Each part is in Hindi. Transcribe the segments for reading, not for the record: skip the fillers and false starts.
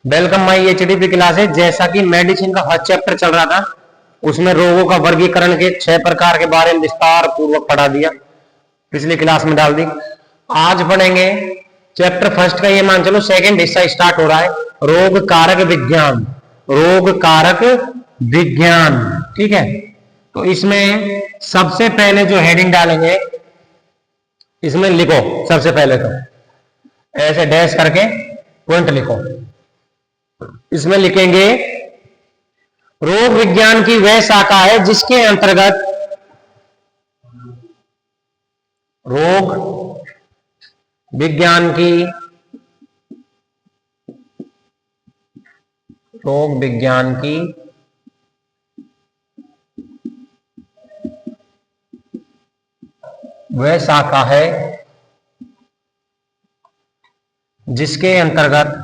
Welcome my HDP classes. जैसा कि मेडिसिन का फर्स्ट चैप्टर चल रहा था, उसमें रोगों का वर्गीकरण के 6 प्रकार के बारे में विस्तार पूर्वक पढ़ा दिया, पिछली क्लास में डाल दी। आज पढ़ेंगे चैप्टर फर्स्ट का, ये मान चलो सेकंड हिस्सा स्टार्ट हो रहा है, रोग कारक विज्ञान। रोग कारक विज्ञान, ठीक है। तो इसमें सबसे पहले जो हेडिंग डालेंगे, इसमें लिखो सबसे पहले तो ऐसे डैश करके पॉइंट लिखो। इसमें लिखेंगे रोग विज्ञान की वह शाखा है जिसके अंतर्गत रोग विज्ञान की वह शाखा है जिसके अंतर्गत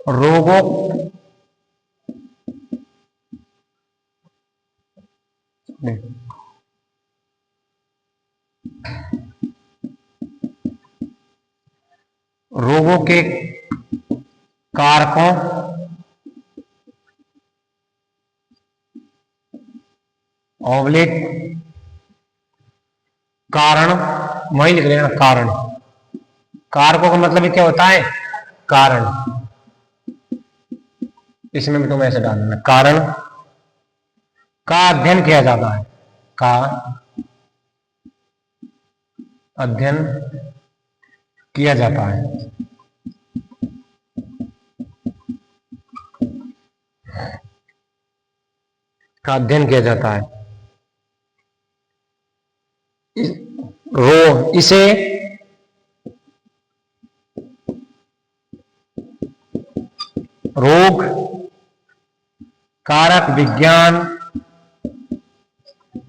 रोगों रोगों के कारकों ऑब्लिक कारण, वही लिख लेना कारण। कारकों का मतलब क्या होता है? कारण। इसमें भी तुम ऐसे डालना, कारण का अध्ययन किया जाता है, का अध्ययन किया जाता है। का अध्ययन किया जाता है। इसे रोग कारक विज्ञान,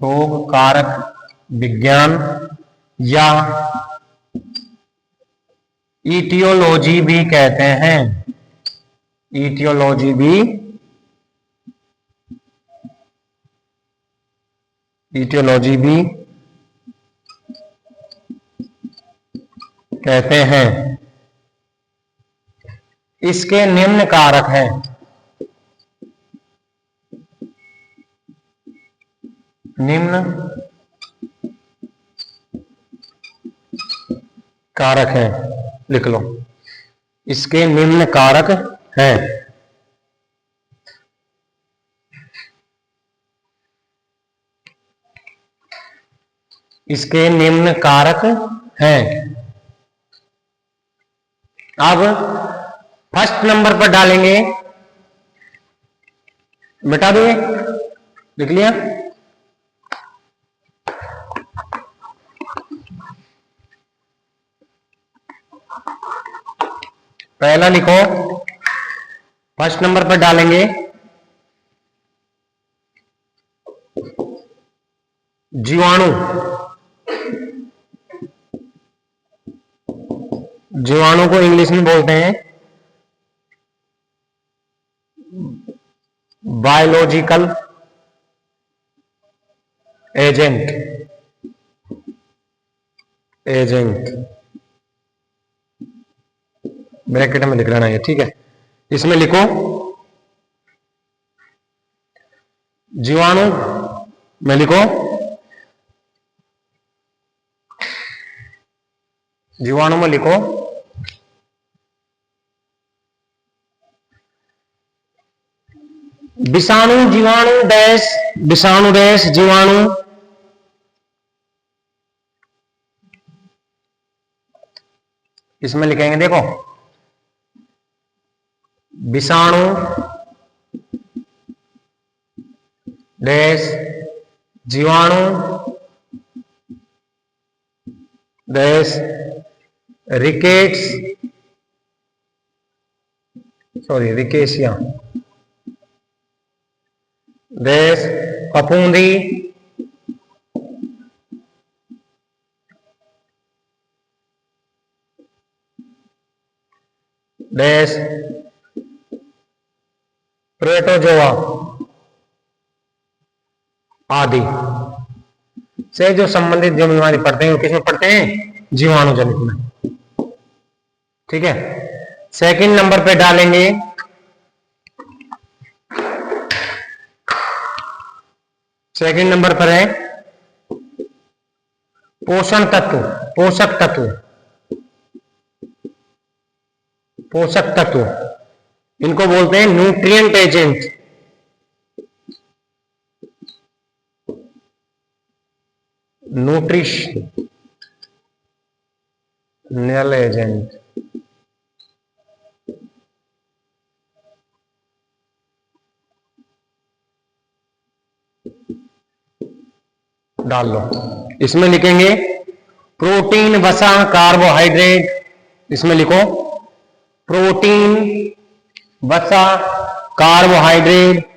रोग कारक विज्ञान या ईटियोलॉजी भी कहते हैं। ईटियोलॉजी भी कहते हैं। इसके निम्न कारक हैं। निम्न कारक है, लिख लो। इसके निम्न कारक हैं। इसके निम्न कारक हैं। अब फर्स्ट नंबर पर डालेंगे, मिटा दिए, लिख लिया। पहला लिखो, फर्स्ट नंबर पर डालेंगे जीवाणु। जीवाणु को इंग्लिश में बोलते हैं बायोलॉजिकल एजेंट। ब्रैकेट में लिख लेना है, ठीक है। इसमें लिखो जीवाणु में लिखो जीवाणु में लिखो विषाणु, जीवाणु डैश, विषाणु डैश जीवाणु। इसमें लिखेंगे, देखो, विषाणु डैश जीवाणु डैश रिकेशिया डैश फफूंदी डैश प्रोटोजोआ आदि से जो संबंधित जो बीमारी पड़ते हैं वो किसमें पड़ते हैं? जीवाणु जनित में। ठीक है, सेकंड नंबर पे डालेंगे सेकंड नंबर पर है पोषण तत्व, पोषक तत्व, पोषक तत्व, इनको बोलते हैं न्यूट्रिएंट एजेंट। न्यूट्रिशनल एजेंट, डाल लो। इसमें लिखेंगे प्रोटीन, वसा, कार्बोहाइड्रेट। इसमें लिखो प्रोटीन, वसा, कार्बोहाइड्रेट,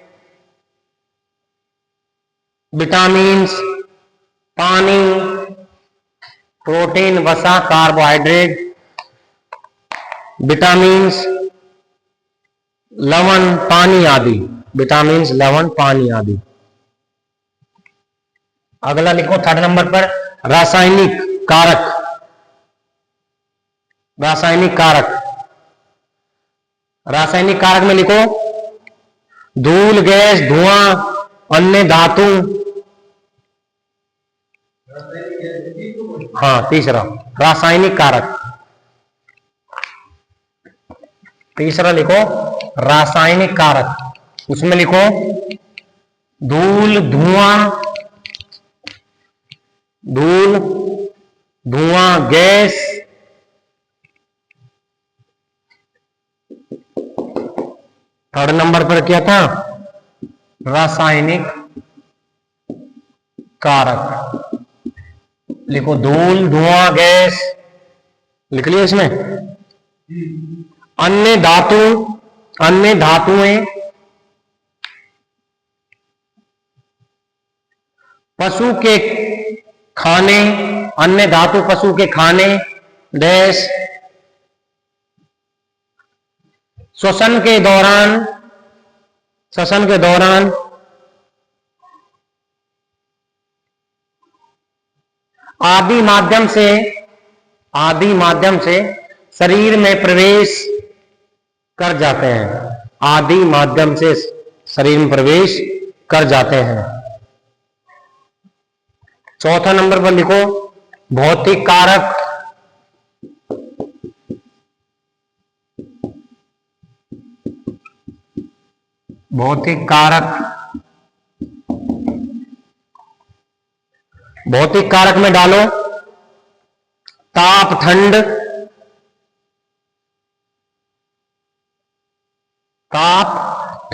विटामिन्स, पानी, प्रोटीन, वसा, कार्बोहाइड्रेट, विटामिन्स, लवण, पानी आदि। विटामिन्स, लवण, पानी आदि। अगला लिखो थर्ड नंबर पर रासायनिक कारक, रासायनिक कारक। रासायनिक कारक में लिखो धूल, गैस, धुआं, अन्य धातु। हाँ, तीसरा रासायनिक कारक। तीसरा लिखो रासायनिक कारक, उसमें लिखो धूल, धुआं, धूल, धुआं, गैस, थर्ड नंबर पर क्या था? रासायनिक कारक। लिखो धूल, धुआं, गैस, लिख लिया इसमें। अन्य धातु, अन्य धातुएं, पशु के खाने, अन्य धातु पशु के खाने, डैश, श्वसन के दौरान, श्वसन के दौरान, आदि माध्यम से, आदि माध्यम से शरीर में प्रवेश कर जाते हैं। आदि माध्यम से शरीर में प्रवेश कर जाते हैं। चौथा नंबर पर लिखो भौतिक कारक। भौतिक कारक, भौतिक कारक में डालो ताप, ठंड, ताप,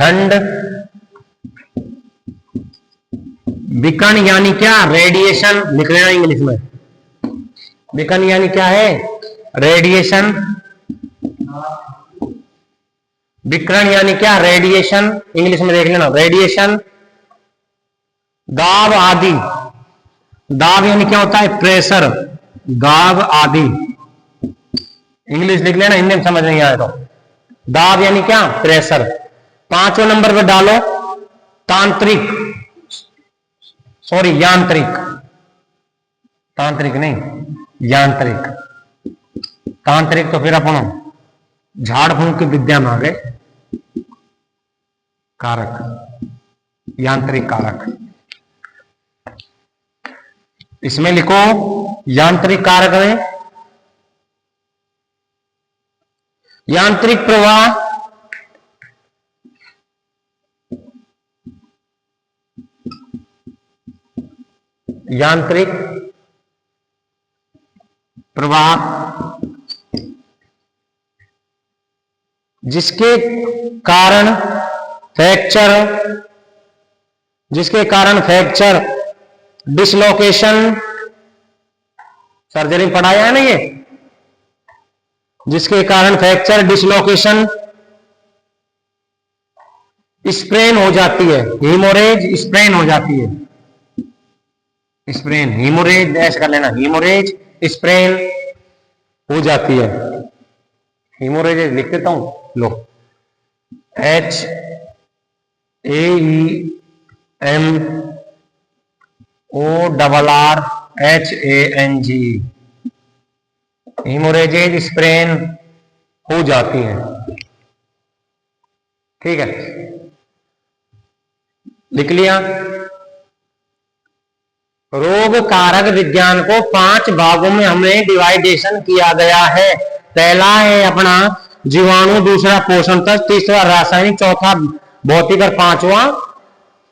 ठंड, विकर्ण यानी क्या? रेडिएशन, लिख लेना इंग्लिश में। विकर्ण यानी क्या है? रेडिएशन। विकर्ण यानी क्या? रेडिएशन, इंग्लिश में देख लेना, रेडिएशन। दाब आदि, दाब यानी क्या होता है? प्रेशर, दाब आदि, इंग्लिश लिख लेना, हिंदी में समझ नहीं आए तो। दाब यानी क्या? प्रेशर। पांचवें नंबर पे डालो तांत्रिक, सॉरी यांत्रिक, तांत्रिक नहीं यांत्रिक। तांत्रिक तो फिर अपन झाड़ फूंक की विद्या में आ गए। कारक, यांत्रिक कारक, इसमें लिखो यांत्रिक कारक में यांत्रिक प्रवाह, यांत्रिक प्रवाह, जिसके कारण फ्रैक्चर, जिसके कारण फ्रैक्चर, डिसलोकेशन, सर्जरी में पढ़ाया है ना ये, जिसके कारण फ्रैक्चर, डिसलोकेशन, स्प्रेन हो जाती है, हीमोरेज, स्प्रेन हो जाती है, स्प्रेन, हीमोरेज ऐसे कर लेना, हीमोरेज, स्प्रेन हो जाती है। हीमोरेज लिख देता हूं, लो HAEMORRAGE, ORRHANG, हीमोरेजिक स्प्रेन हो जाती है। ठीक है, लिख लिया। रोग कारक विज्ञान को 5 भागों में हमें डिवाइडेशन किया गया है। पहला है अपना जीवाणु, दूसरा पोषण तत्व, तीसरा रासायनिक, चौथा भौतिक और पांचवा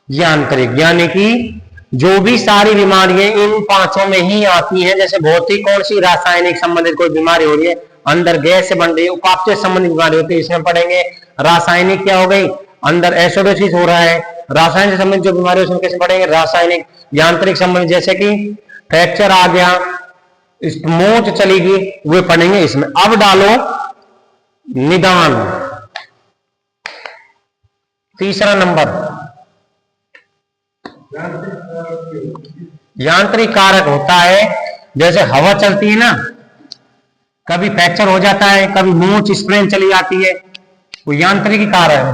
यांत्रिक। यानी कि जो भी सारी बीमारियां इन पांचों में ही आती हैं। जैसे भौतिक कौन सी, रासायनिक संबंधित कोई बीमारी हो रही है, अंदर गैस से बन रही है, उपापचय संबंधित बीमारी होती है, इसमें पढ़ेंगे। रासायनिक क्या हो गई, अंदर एसिडोसिस हो रहा है, रासायनिक से संबंधित जो बीमारी है उसमें कैसे पढ़ेंगे, रासायनिक। यांत्रिक संबंधित जैसे कि फ्रैक्चर आ गया, मोच चली गई, वे पढ़ेंगे इसमें। अब डालो निदान, तीसरा नंबर। यांत्रिक कारक होता है, जैसे हवा चलती है ना, कभी फ्रैक्चर हो जाता है, कभी मोच स्प्रेन चली जाती है, वो यांत्रिक कारक है,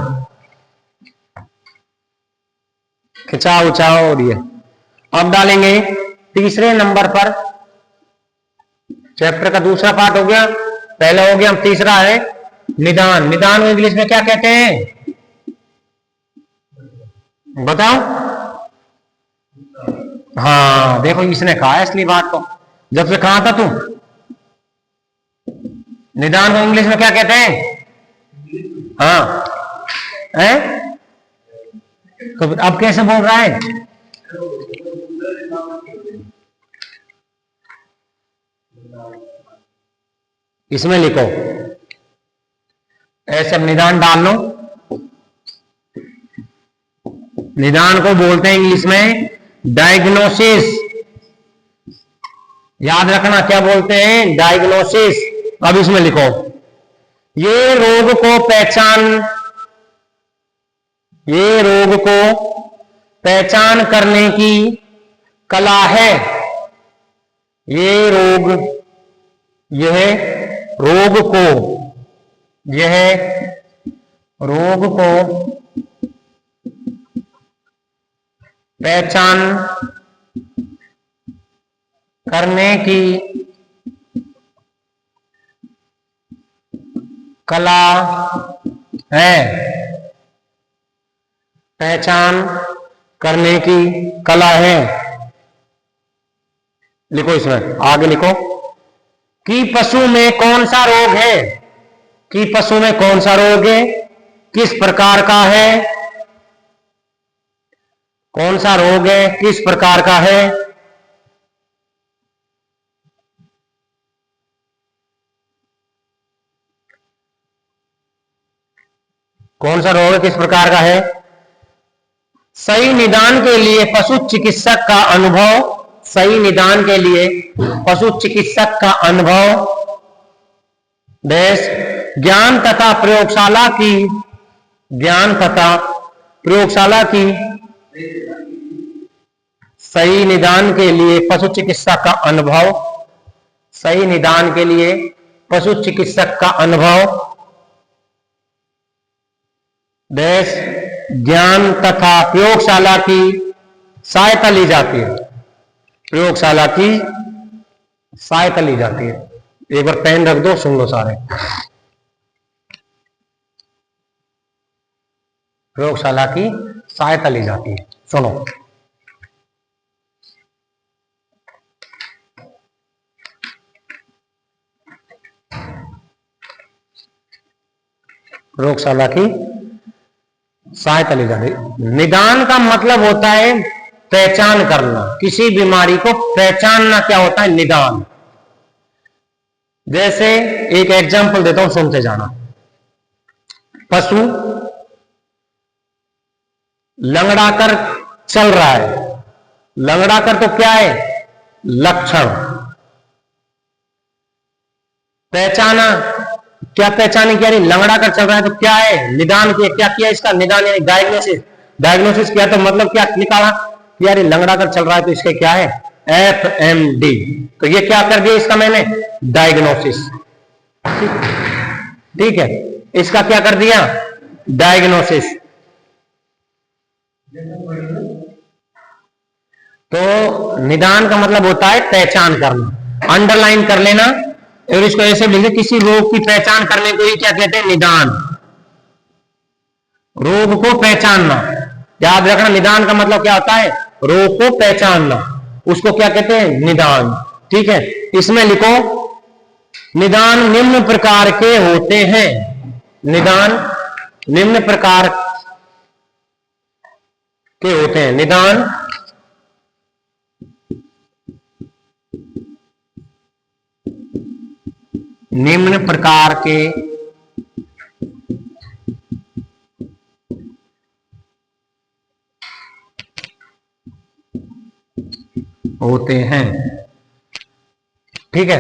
खिंचाव उचाव हो रही है। अब डालेंगे तीसरे नंबर पर, चैप्टर का दूसरा पार्ट हो गया, पहला हो गया, अब तीसरा है निदान। निदान को इंग्लिश में क्या कहते हैं, बताओ। हाँ देखो, इसने कहा है असली बात को, जब से कहा था तू। निदान को इंग्लिश में क्या कहते हैं, हाँ है? तो अब कैसे बोल रहा है, इसमें लिखो ऐसे, निदान डाल लो। निदान को बोलते हैं इंग्लिश में डायग्नोसिस। याद रखना क्या बोलते हैं, डायग्नोसिस। अब इसमें लिखो, ये रोग को पहचान करने की कला है। यह रोग को पहचान करने की कला है। पहचान करने की कला है। लिखो इसमें, आगे लिखो कि पशु में कौन सा रोग है, कि पशु में कौन सा रोग है, किस प्रकार का है, कौन सा रोग है, किस प्रकार का है। कौन सा रोग है, किस प्रकार का है। सही निदान के लिए पशु चिकित्सक का अनुभव, सही निदान के लिए पशु चिकित्सक का अनुभव, ज्ञान तथा प्रयोगशाला की सही निदान के लिए पशु चिकित्सक का अनुभव, सही निदान के लिए पशु चिकित्सक का अनुभव, ज्ञान तथा प्रयोगशाला की सहायता ली जाती है। प्रयोगशाला की सहायता ली जाती है। एक बार पेन रख दो, सुन लो सारे। प्रयोगशाला की सहायता ली जाती है, सुनो। प्रयोगशाला की सहायता ली जाती है। निदान का मतलब होता है पहचान करना, किसी बीमारी को पहचानना क्या होता है, निदान। जैसे एक एग्जांपल देता हूं, सुनते जाना। पशु लंगड़ाकर चल रहा है। लंगड़ाकर तो क्या है, लक्षण। पहचाना, क्या पहचाने, क्या नहीं, लंगड़ा कर चल रहा है तो क्या है, निदान किया। क्या किया इसका, निदान यानी डायग्नोसिस। डायग्नोसिस किया तो मतलब क्या निकाला कि यार लंगड़ा कर चल रहा है तो इसके क्या है, FMD। तो ये क्या कर दिया इसका मैंने, डायग्नोसिस। ठीक है, इसका क्या कर दिया, डायग्नोसिस। तो निदान का मतलब होता है पहचान करना, अंडरलाइन कर लेना और इसको ऐसे लिखे, किसी रोग की पहचान करने को ही क्या कहते हैं? निदान। रोग को पहचानना, याद रखना, निदान का मतलब क्या होता है? रोग को पहचानना, उसको क्या कहते हैं? निदान। ठीक है, इसमें लिखो निदान निम्न प्रकार के होते हैं। निदान निम्न प्रकार के होते हैं। निदान निम्न प्रकार के होते हैं। ठीक है,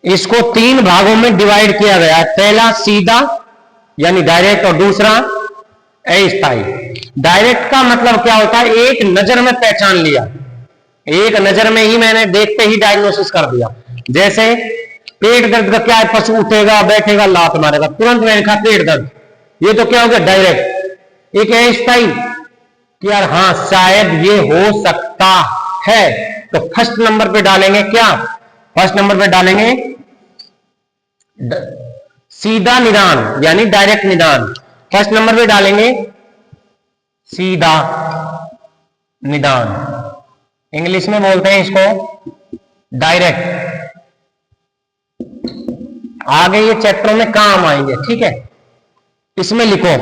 इसको 3 भागों में डिवाइड किया गया है। पहला सीधा यानी डायरेक्ट, और दूसरा अस्थायी। डायरेक्ट का मतलब क्या होता है? एक नजर में पहचान लिया, एक नजर में ही मैंने देखते ही डायग्नोसिस कर दिया। जैसे पेट दर्द का क्या है? पशु उठेगा, बैठेगा, लात मारेगा, तुरंत मैंने कहा पेट दर्द, ये तो क्या हो गया? डायरेक्ट। एक अस्थायी कि यार हाँ शायद ये हो सकता है, तो फर्स्ट नंबर पे डालेंगे क्या? फर्स्ट नंबर पे डालेंगे सीधा निदान यानी डायरेक्ट निदान। फर्स्ट नंबर पे डालेंगे सीधा निदान, इंग्लिश में बोलते हैं इसको डायरेक्ट। आगे ये चैप्टर में काम आएंगे। ठीक है, इसमें लिखो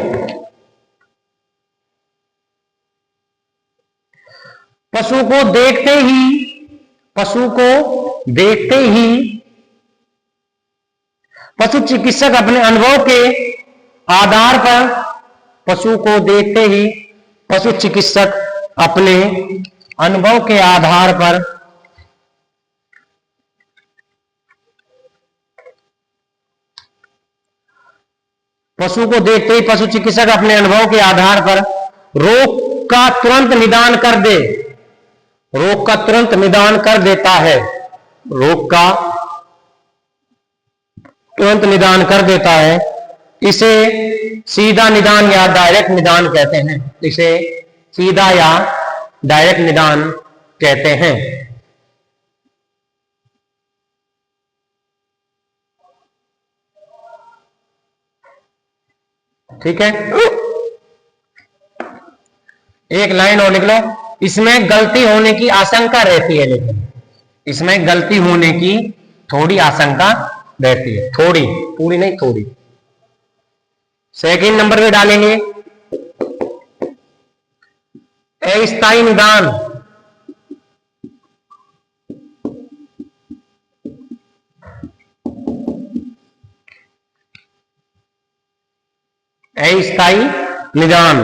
पशु को देखते ही, पशु को देखते ही पशु चिकित्सक अपने अनुभव के आधार पर, पशु को देखते ही पशु चिकित्सक अपने अनुभव के आधार पर पशु को देखते ही पशु चिकित्सक अपने अनुभव के आधार पर रोग का तुरंत निदान कर दे, रोग का तुरंत निदान कर देता है, रोग का तुरंत निदान कर देता है। इसे सीधा निदान या डायरेक्ट निदान कहते हैं। इसे सीधा या डायरेक्ट निदान कहते हैं। ठीक है, एक लाइन और लिख लो, इसमें गलती होने की आशंका रहती है, लेकिन इसमें गलती होने की थोड़ी आशंका रहती है, थोड़ी, पूरी नहीं, थोड़ी। सेकंड नंबर पे डालेंगे अस्थायी निदान। अस्थायी निदान,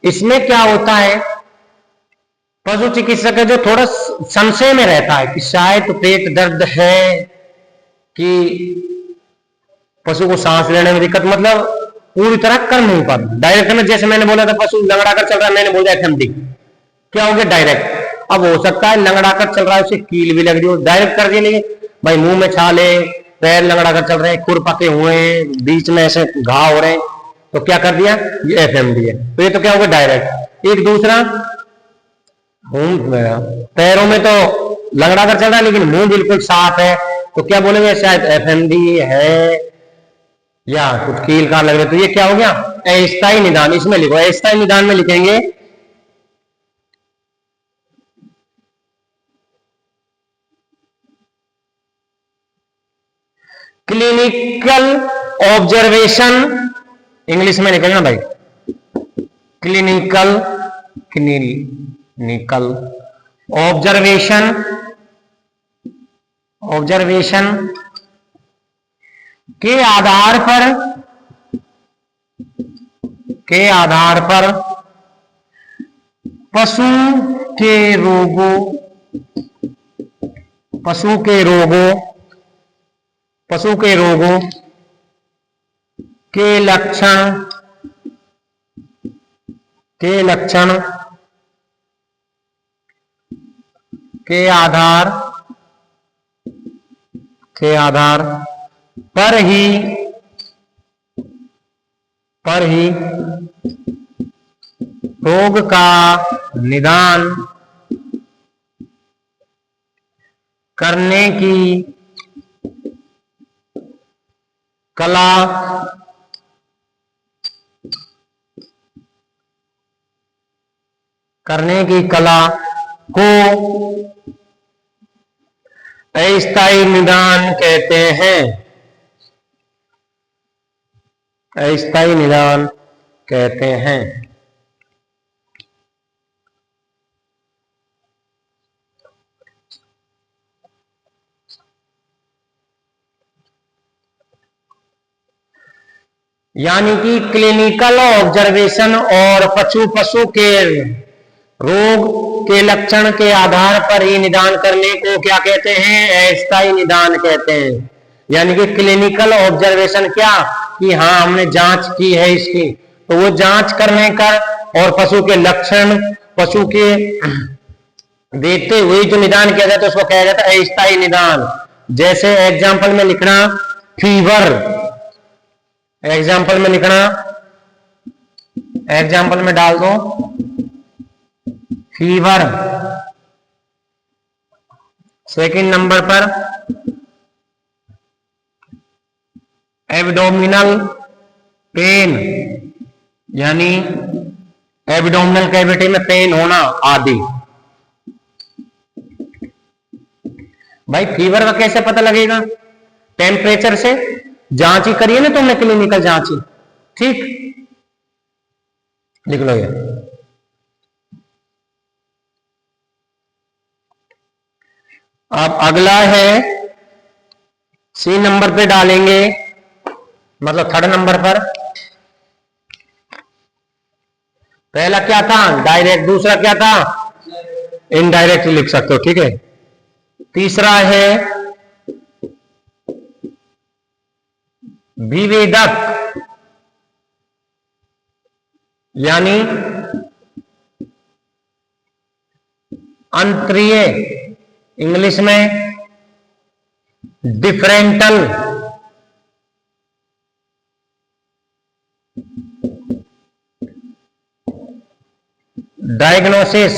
इसमें क्या होता है? पशु चिकित्सक है जो थोड़ा संशय में रहता है कि शायद पेट दर्द है, कि पशु को सांस लेने में दिक्कत, मतलब पूरी तरह कर नहीं पाता। डायरेक्ट में जैसे मैंने बोला था पशु लंगड़ा कर चल रहा है, मैंने बोला एफएमडी, क्या हो गया? डायरेक्ट। अब हो सकता है लंगड़ा कर चल रहा है, उसे कील भी लग रही हो, डायरेक्ट कर दिए। नहीं भाई, मुंह में छाले, पैर लंगड़ा कर चल रहे हैं, खुर पके हुए हैं, बीच में ऐसे घाव हो रहे हैं, तो क्या कर दिया? ये एफएमडी है। तो ये तो क्या होगा? डायरेक्ट। एक दूसरा, पैरों में तो लंगड़ा कर चल रहा है लेकिन मुंह बिल्कुल साफ है, तो क्या बोलेंगे? शायद एफएमडी है या कुछ कील का लग रहा है। तो ये क्या हो गया? अस्थायी निदान। इसमें लिखो, अस्थायी निदान में लिखेंगे क्लिनिकल ऑब्जर्वेशन, इंग्लिश में लिखेंगे ना भाई, क्लिनिकल ऑब्जर्वेशन, ऑब्जर्वेशन के आधार पर पशु के रोगों के लक्षण के आधार पर ही रोग का निदान करने की कला करने की कला को अस्थायी निदान कहते हैं। अस्थायी निदान कहते हैं। यानी कि क्लिनिकल ऑब्जर्वेशन और पशु के रोग के लक्षण के आधार पर ही निदान करने को क्या कहते हैं? अस्थायी निदान कहते हैं। यानी कि क्लिनिकल ऑब्जर्वेशन क्या कि हाँ हमने जांच की है इसकी, तो वो जांच करने का और पशु के लक्षण पशु के देखते हुए जो निदान किया जाता है उसको कहा जाता है अस्थायी निदान। जैसे एग्जाम्पल में लिखना फीवर, एग्जाम्पल में लिखना, एग्जाम्पल में डाल दो फीवर। सेकंड नंबर पर एब्डोमिनल पेन, यानी एब्डोमिनल कैविटी में पेन होना आदि। भाई फीवर का कैसे पता लगेगा? टेम्परेचर से जांच ही करिए ना तुमने, क्लिनिकल जांच ही। ठीक, लिख लो ये। अब अगला है सी नंबर पे डालेंगे, मतलब थर्ड नंबर पर। पहला क्या था? डायरेक्ट। दूसरा क्या था? इनडायरेक्ट लिख सकते हो, ठीक है। तीसरा है विभेदक, यानी अंतरीय, इंग्लिश में डिफरेंटल। डायग्नोसिस,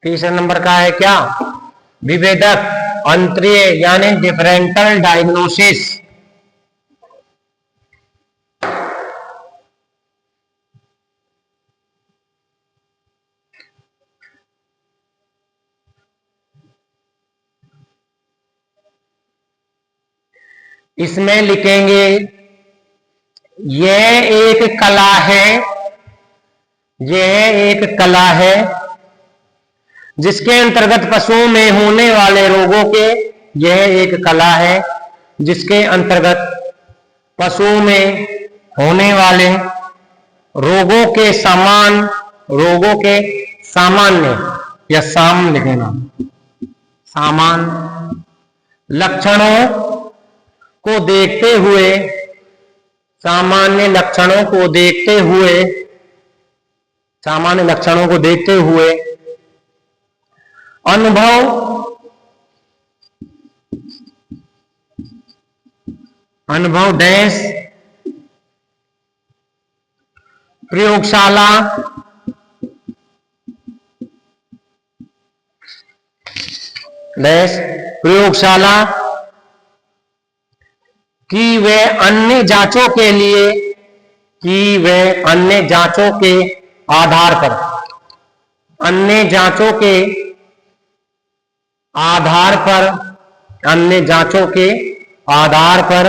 तीसरा नंबर का है क्या? विभेदक, अंतरीय, यानी डिफरेंटल डायग्नोसिस। इसमें लिखेंगे यह एक कला है, यह एक कला है जिसके अंतर्गत पशुओं में होने वाले रोगों के, यह एक कला है जिसके अंतर्गत पशुओं में होने वाले रोगों के सामान्य या साम लिखना, सामान्य लक्षणों को देखते हुए, सामान्य लक्षणों को देखते हुए, सामान्य लक्षणों को देखते हुए अनुभव डैश प्रयोगशाला डैश प्रयोगशाला कि वे अन्य जांचों के लिए, कि वे अन्य जांचों के आधार पर, अन्य जांचों के आधार पर, अन्य जांचों के आधार पर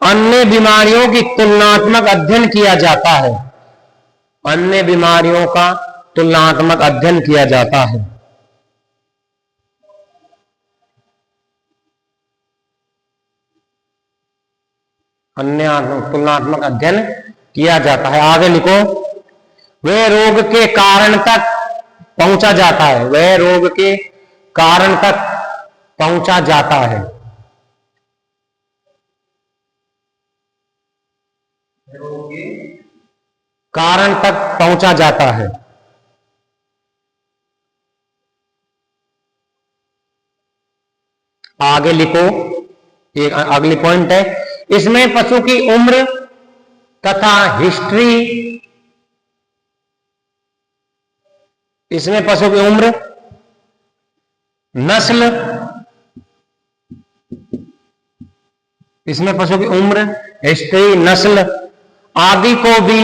अन्य बीमारियों की तुलनात्मक अध्ययन किया जाता है। अन्य बीमारियों का तुलनात्मक अध्ययन किया जाता है। अन्य तुलनात्मक अध्ययन किया जाता है। आगे लिखो, वह रोग के कारण तक पहुंचा जाता है, वह रोग के कारण तक पहुंचा जाता है। कारण तक पहुंचा जाता है। आगे लिखो, एक अगली पॉइंट है, इसमें पशु की उम्र तथा हिस्ट्री, इसमें पशु की उम्र, नस्ल, इसमें पशु की उम्र, हिस्ट्री, नस्ल आदि को भी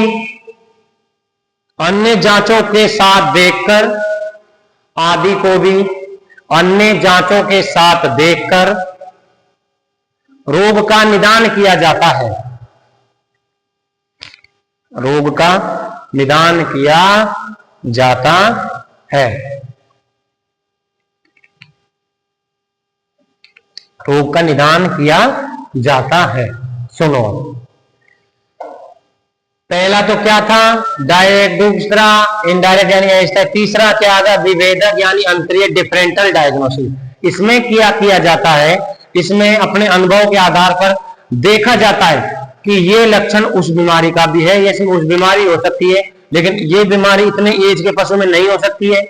अन्य जांचों के साथ देखकर, आदि को भी अन्य जांचों के साथ देखकर रोग का निदान किया जाता है, रोग का निदान किया जाता है, रोग का निदान किया जाता है। सुनो, पहला तो क्या था, डायरेक्ट, दूसरा इनडायरेक्ट यानी ऐसा, तीसरा क्या था, विभेदक यानी अंतरीय डिफरेंशियल डायग्नोसिस। इसमें किया जाता है, इसमें अपने अनुभव के आधार पर देखा जाता है कि ये लक्षण उस बीमारी का भी है, ये सिर्फ उस बीमारी हो सकती है, लेकिन ये बीमारी इतने एज के पशु में नहीं हो सकती है,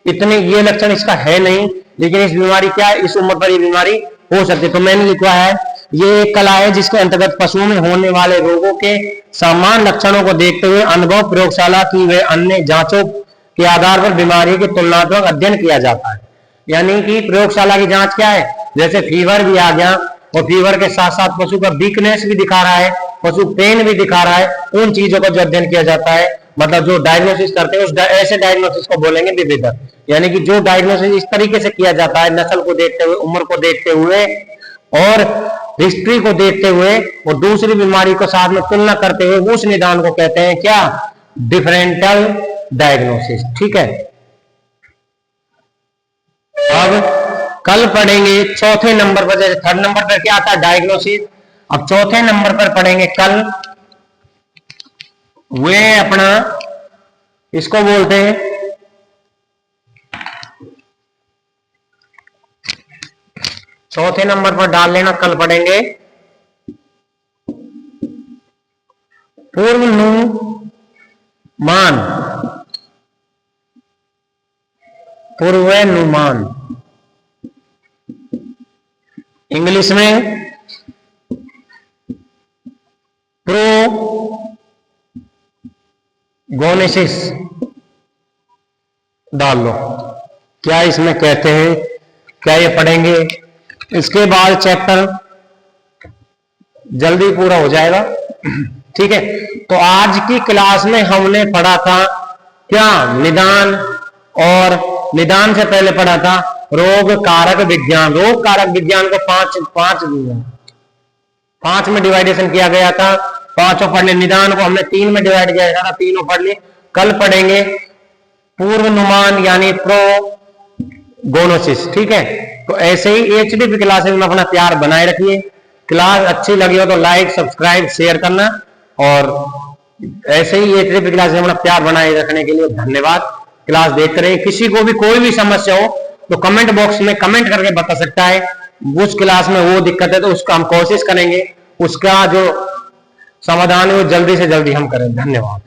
इतने ये लक्षण इसका है नहीं, लेकिन इस बीमारी क्या है, इस उम्र पर ये बीमारी हो सकती है। तो मैंने लिखा है ये एक कला है जिसके अंतर्गत पशुओं में होने वाले रोगों के समान लक्षणों को देखते हुए अनुभव, प्रयोगशाला की वे अन्य जांचों के आधार पर बीमारी के तुलनात्मक अध्ययन किया जाता है। यानी कि प्रयोगशाला की जांच क्या है, जैसे फीवर भी आ गया और फीवर के साथ साथ पशु का वीकनेस भी दिखा रहा है, पशु पेन भी दिखा रहा है, उन चीजों का जो अध्ययन किया जाता है, मतलब जो डायग्नोसिस करते हैं उस ऐसे डायग्नोसिस को बोलेंगे विभेदक। यानी कि जो डायग्नोसिस इस तरीके से किया जाता है, नस्ल को देखते हुए, उम्र को देखते हुए और हिस्ट्री को देखते हुए और दूसरी बीमारी को साथ में तुलना करते हुए, उस निदान को कहते हैं क्या, डिफरेंशियल डायग्नोसिस। ठीक है, अब कल पढ़ेंगे चौथे नंबर पर, जैसे थर्ड नंबर पर क्या आता है, डायग्नोसिस, अब चौथे नंबर पर पढ़ेंगे कल वे अपना, इसको बोलते हैं चौथे नंबर पर डाल लेना, कल पढ़ेंगे पूर्वानुमान, पूर्वानुमान इंग्लिश में प्रोगोनेसिस डाल लो, क्या इसमें कहते हैं, क्या ये पढ़ेंगे। इसके बाद चैप्टर जल्दी पूरा हो जाएगा। ठीक है, तो आज की क्लास में हमने पढ़ा था क्या, निदान, और निदान से पहले पढ़ा था रोग कारक विज्ञान। रोग कारक विज्ञान को पांच में डिवाइडेशन किया गया था, पांचों पढ़ लिए। निदान को हमने 3 में डिवाइड किया था, तीनों पढ़ लिए। कल पढ़ेंगे पूर्वानुमान यानी प्रोगोनोसिस। ठीक है, तो ऐसे ही एचडीपी क्लासेस में अपना प्यार बनाए रखिए। क्लास अच्छी लगी हो तो लाइक, सब्सक्राइब, शेयर करना, और ऐसे ही एचडीपी क्लासेस में अपना प्यार बनाए रखने के लिए धन्यवाद। क्लास देखते रहिए। किसी को भी कोई भी समस्या हो तो कमेंट बॉक्स में कमेंट करके बता सकता है, उस क्लास में वो दिक्कत है तो उसका हम कोशिश करेंगे, उसका जो समाधान है वो जल्दी से जल्दी हम करें। धन्यवाद।